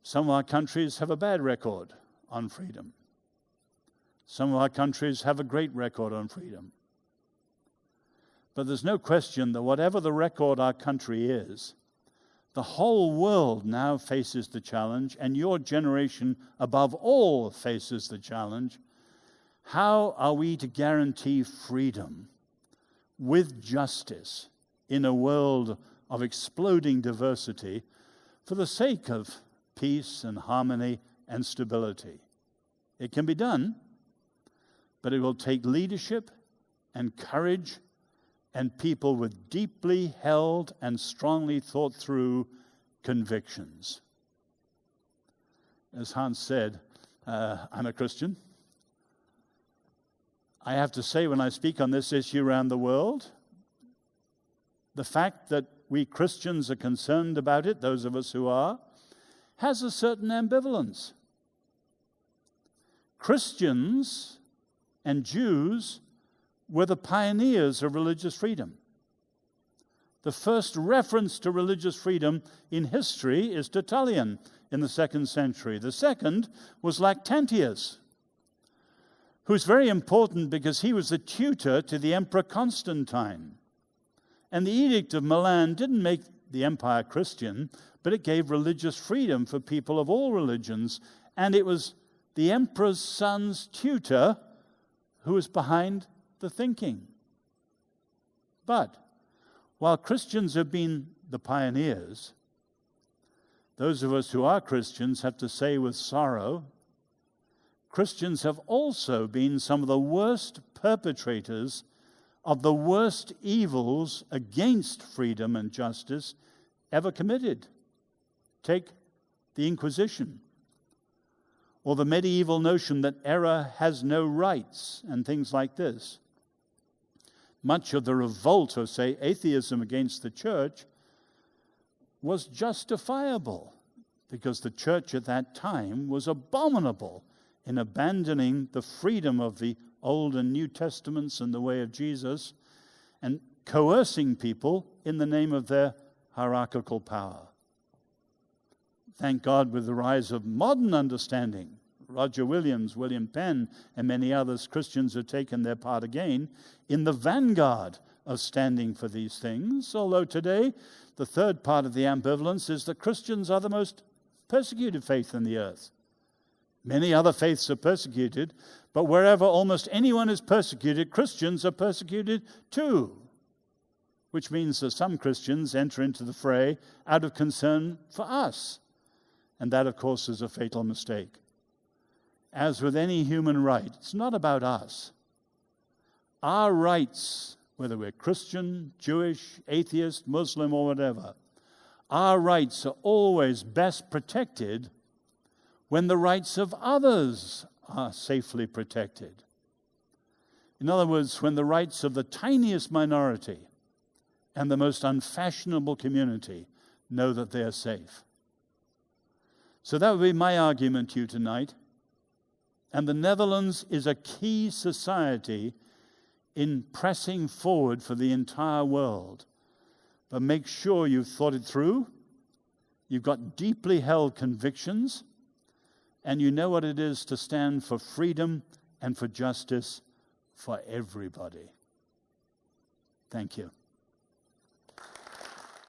Some of our countries have a bad record on freedom. Some of our countries have a great record on freedom. But there's no question that whatever the record our country is, the whole world now faces the challenge, and your generation above all faces the challenge. How are we to guarantee freedom with justice in a world of exploding diversity for the sake of peace and harmony and stability? It can be done, but it will take leadership and courage and people with deeply held and strongly thought through convictions. As Hans said, I'm a Christian. I have to say, when I speak on this issue around the world, the fact that we Christians are concerned about it, those of us who are, has a certain ambivalence. Christians and Jews were the pioneers of religious freedom. The first reference to religious freedom in history is Tertullian in the 2nd century. The second was Lactantius, who's very important because he was the tutor to the Emperor Constantine. And the Edict of Milan didn't make the empire Christian, but it gave religious freedom for people of all religions. And it was the emperor's son's tutor who was behind the thinking. But while Christians have been the pioneers, those of us who are Christians have to say with sorrow, Christians have also been some of the worst perpetrators of the worst evils against freedom and justice ever committed. Take the Inquisition, or the medieval notion that error has no rights, and things like this. Much of the revolt of, say, atheism against the church was justifiable because the church at that time was abominable in abandoning the freedom of the Old and New Testaments and the way of Jesus and coercing people in the name of their hierarchical power. Thank God, with the rise of modern understanding, Roger Williams, William Penn, and many others, Christians have taken their part again in the vanguard of standing for these things. Although today, the third part of the ambivalence is that Christians are the most persecuted faith in the earth. Many other faiths are persecuted, but wherever almost anyone is persecuted, Christians are persecuted too. Which means that some Christians enter into the fray out of concern for us. And that, of course, is a fatal mistake. As with any human right, it's not about us. Our rights, whether we're Christian, Jewish, atheist, Muslim, or whatever, our rights are always best protected when the rights of others are safely protected. In other words, when the rights of the tiniest minority and the most unfashionable community know that they are safe. So that would be my argument to you tonight. And the Netherlands is a key society in pressing forward for the entire world. But make sure you've thought it through, you've got deeply held convictions, and you know what it is to stand for freedom and for justice for everybody. Thank you.